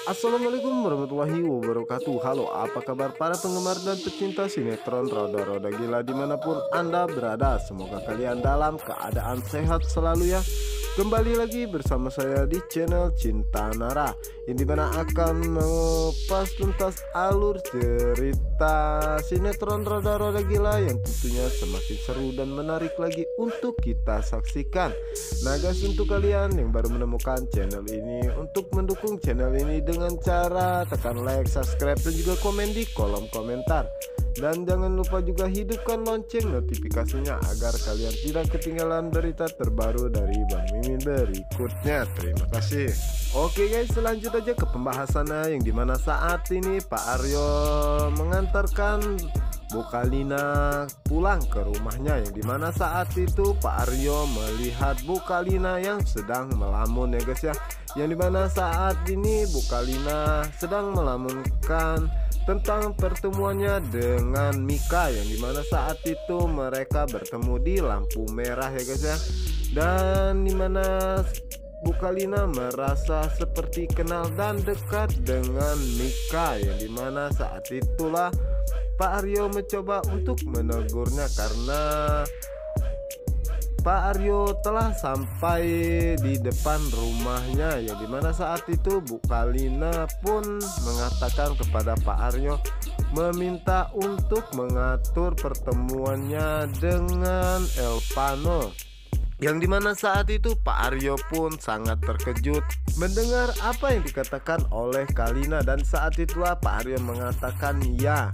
Assalamualaikum warahmatullahi wabarakatuh. Halo, apa kabar para penggemar dan pecinta sinetron Roda-Roda Gila dimanapun Anda berada. Semoga kalian dalam keadaan sehat selalu ya. Kembali lagi bersama saya di channel Cinta Nara, yang dimana akan mengupas tuntas alur cerita sinetron Roda-Roda Gila yang tentunya semakin seru dan menarik lagi untuk kita saksikan. Nah guys, untuk kalian yang baru menemukan channel ini, untuk mendukung channel ini dengan cara tekan like, subscribe, dan juga komen di kolom komentar. Dan jangan lupa juga hidupkan lonceng notifikasinya agar kalian tidak ketinggalan berita terbaru dari Bang Mimin berikutnya. Terima kasih. Oke guys, lanjut aja ke pembahasannya, yang dimana saat ini Pak Aryo mengantarkan Bu Kalina pulang ke rumahnya, yang dimana saat itu Pak Aryo melihat Bu Kalina yang sedang melamun ya guys ya, yang dimana saat ini Bu Kalina sedang melamunkan tentang pertemuannya dengan Mika, yang dimana saat itu mereka bertemu di lampu merah ya guys ya, dan dimana Bu Kalina merasa seperti kenal dan dekat dengan Mika, yang dimana saat itulah Pak Aryo mencoba untuk menegurnya karena Pak Aryo telah sampai di depan rumahnya, yang dimana saat itu Bu Kalina pun mengatakan kepada Pak Aryo meminta untuk mengatur pertemuannya dengan Elvano, yang dimana saat itu Pak Aryo pun sangat terkejut mendengar apa yang dikatakan oleh Kalina, dan saat itulah Pak Aryo mengatakan ya.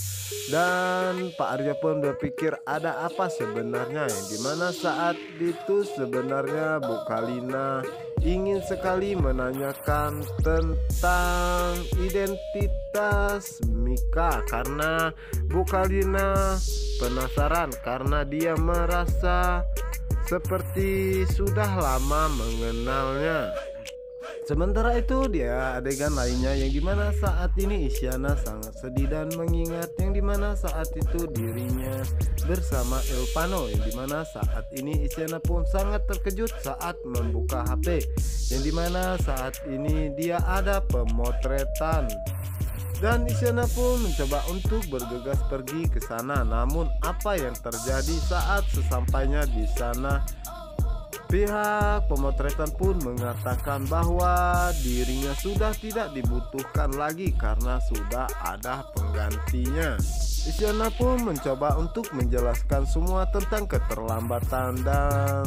Dan Pak Aryo pun berpikir ada apa sebenarnya, yang dimana saat itu sebenarnya Bu Kalina ingin sekali menanyakan tentang identitas Mika, karena Bu Kalina penasaran karena dia merasa seperti sudah lama mengenalnya. Sementara itu dia adegan lainnya, yang dimana saat ini Isyana sangat sedih dan mengingat yang dimana saat itu dirinya bersama Elvano, yang dimana saat ini Isyana pun sangat terkejut saat membuka HP, yang dimana saat ini dia ada pemotretan. Dan Isyana pun mencoba untuk bergegas pergi ke sana, namun apa yang terjadi saat sesampainya di sana, pihak pemotretan pun mengatakan bahwa dirinya sudah tidak dibutuhkan lagi karena sudah ada penggantinya. Isyana pun mencoba untuk menjelaskan semua tentang keterlambatan, dan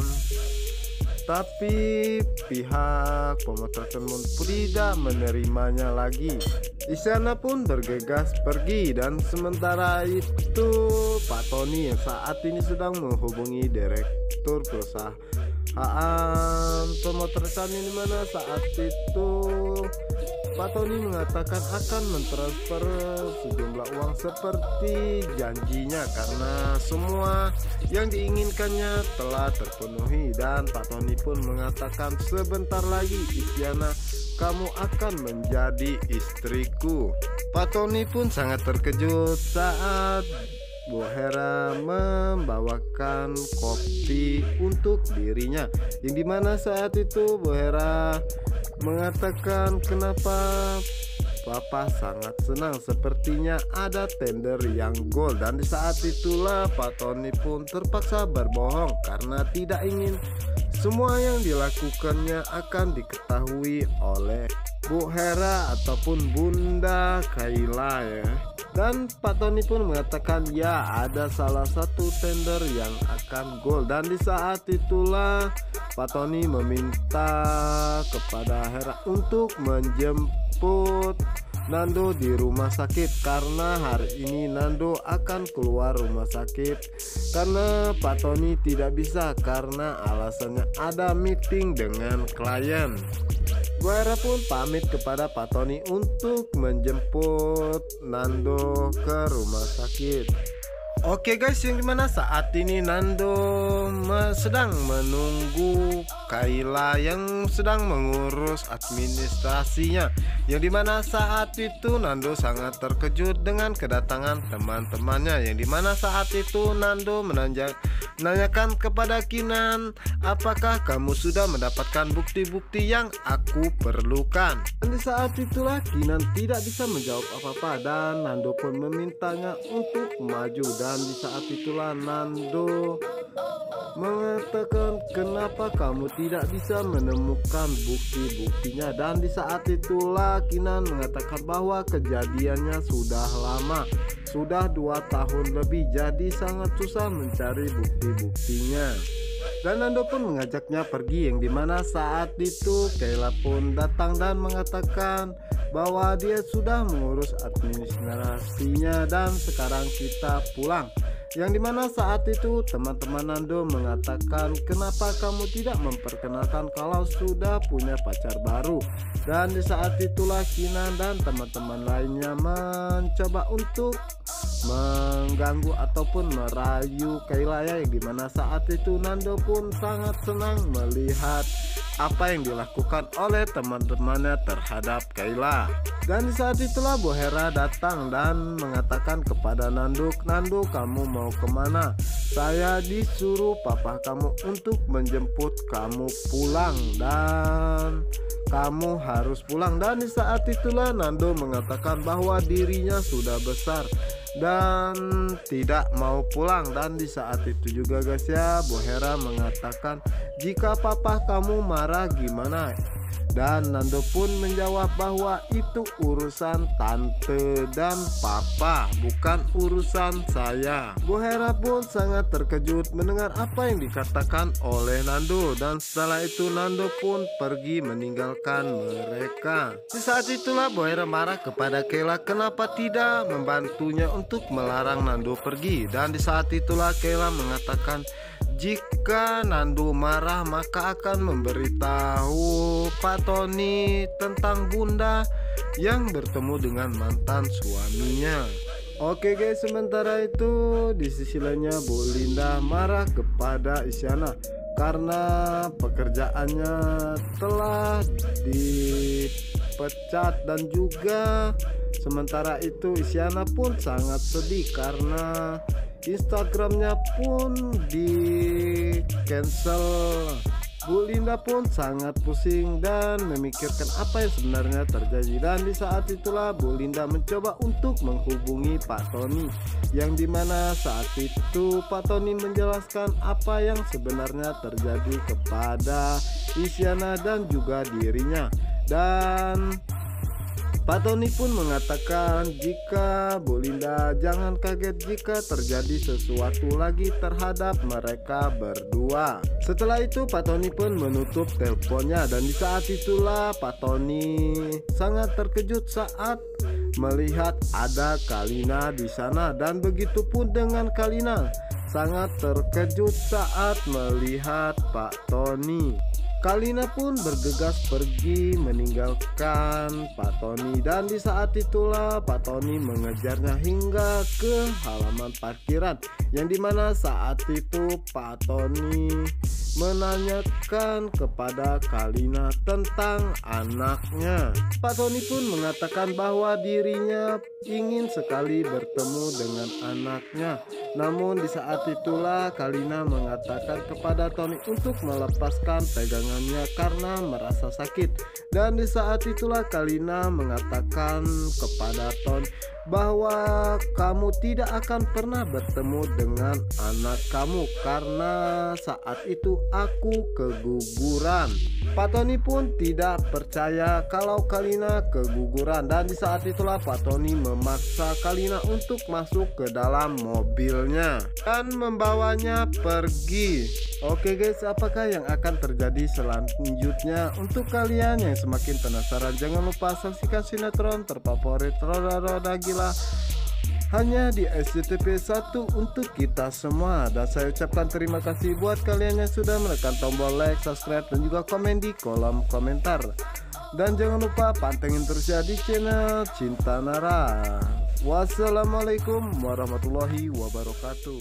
tapi pihak pemotretan pun tidak menerimanya lagi. Isyana pun bergegas pergi, dan sementara itu Pak Tony yang saat ini sedang menghubungi direktur perusahaan pemotretan, ini mana saat itu Pak Tony mengatakan akan mentransfer sejumlah uang seperti janjinya karena semua yang diinginkannya telah terpenuhi. Dan Pak Tony pun mengatakan sebentar lagi Isyana, kamu akan menjadi istriku. Pak Tony pun sangat terkejut saat Bu Hera membawakan kopi untuk dirinya, yang dimana saat itu Bu Hera mengatakan kenapa Papa sangat senang, sepertinya ada tender yang gol. Dan di saat itulah Pak Tony pun terpaksa berbohong karena tidak ingin semua yang dilakukannya akan diketahui oleh Bu Hera ataupun Bunda Kayla ya. Dan Pak Tony pun mengatakan ya ada salah satu tender yang akan gol. Dan di saat itulah Pak Tony meminta kepada Hera untuk menjemput Nando di rumah sakit, karena hari ini Nando akan keluar rumah sakit karena Pak Tony tidak bisa karena alasannya ada meeting dengan klien. Bu Hera pun pamit kepada Pak Tony untuk menjemput Nando ke rumah sakit. Oke guys, yang dimana saat ini Nando sedang menunggu Kayla yang sedang mengurus administrasinya. Yang dimana saat itu Nando sangat terkejut dengan kedatangan teman-temannya. Yang dimana saat itu Nando menanyakan kepada Kinan, apakah kamu sudah mendapatkan bukti-bukti yang aku perlukan? Dan di saat itulah Kinan tidak bisa menjawab apa-apa dan Nando pun memintanya untuk maju. Dan di saat itulah Nando mengatakan, kenapa kamu tidak bisa menemukan bukti-buktinya? Dan di saat itulah Kinan mengatakan bahwa kejadiannya sudah lama, sudah 2 tahun lebih, jadi sangat susah mencari bukti-buktinya. Dan Nando pun mengajaknya pergi, yang dimana saat itu Kayla pun datang dan mengatakan bahwa dia sudah mengurus administrasinya dan sekarang kita pulang. Yang dimana saat itu teman-teman Nando mengatakan, kenapa kamu tidak memperkenalkan kalau sudah punya pacar baru? Dan di saat itulah Kinan dan teman-teman lainnya mencoba untuk mengganggu ataupun merayu Kayla ya, yang dimana saat itu Nando pun sangat senang melihat apa yang dilakukan oleh teman-temannya terhadap Kayla. Dan di saat itulah Bohera datang dan mengatakan kepada Nando, Nando kamu mau kemana? Saya disuruh papa kamu untuk menjemput kamu pulang dan kamu harus pulang. Dan di saat itulah Nando mengatakan bahwa dirinya sudah besar dan tidak mau pulang. Dan di saat itu juga guys ya, Bohera mengatakan, jika papa kamu marah gimana? Dan Nando pun menjawab bahwa itu urusan tante dan papa, bukan urusan saya. Bohera pun sangat terkejut mendengar apa yang dikatakan oleh Nando. Dan setelah itu Nando pun pergi meninggalkan mereka. Di saat itulah Bohera marah kepada Kayla, kenapa tidak membantunya untuk melarang Nando pergi. Dan di saat itulah Kayla mengatakan, jika Nando marah maka akan memberitahu Pak Tony tentang Bunda yang bertemu dengan mantan suaminya. Oke guys, sementara itu di sisi lainnya Bu Linda marah kepada Isyana karena pekerjaannya telah dipecat. Dan juga sementara itu Isyana pun sangat sedih karena Instagramnya pun di cancel. Bu Linda pun sangat pusing dan memikirkan apa yang sebenarnya terjadi. Dan di saat itulah Bu Linda mencoba untuk menghubungi Pak Tony, yang dimana saat itu Pak Tony menjelaskan apa yang sebenarnya terjadi kepada Isyana dan juga dirinya. Dan Pak Tony pun mengatakan jika Bu Linda jangan kaget jika terjadi sesuatu lagi terhadap mereka berdua. Setelah itu Pak Tony pun menutup teleponnya. Dan di saat itulah Pak Tony sangat terkejut saat melihat ada Kalina di sana. Dan begitu pun dengan Kalina, sangat terkejut saat melihat Pak Tony. Kalina pun bergegas pergi meninggalkan Pak Tony. Dan di saat itulah Pak Tony mengejarnya hingga ke halaman parkiran, yang dimana saat itu Pak Tony menanyakan kepada Kalina tentang anaknya. Pak Tony pun mengatakan bahwa dirinya ingin sekali bertemu dengan anaknya. Namun di saat itulah Kalina mengatakan kepada Tony untuk melepaskan pegangannya karena merasa sakit. Dan di saat itulah Kalina mengatakan kepada Tony bahwa kamu tidak akan pernah bertemu dengan anak kamu karena saat itu aku keguguran. Pak Tony pun tidak percaya kalau Kalina keguguran. Dan di saat itulah Pak Tony memaksa Kalina untuk masuk ke dalam mobilnya dan membawanya pergi. Oke guys, apakah yang akan terjadi selanjutnya? Untuk kalian yang semakin penasaran, jangan lupa saksikan sinetron terfavorit Roda-Roda Gila hanya di SCTV 1 untuk kita semua. Dan saya ucapkan terima kasih buat kalian yang sudah menekan tombol like, subscribe, dan juga komen di kolom komentar. Dan jangan lupa pantengin terus ya di channel Cinta Nara. Wassalamualaikum warahmatullahi wabarakatuh.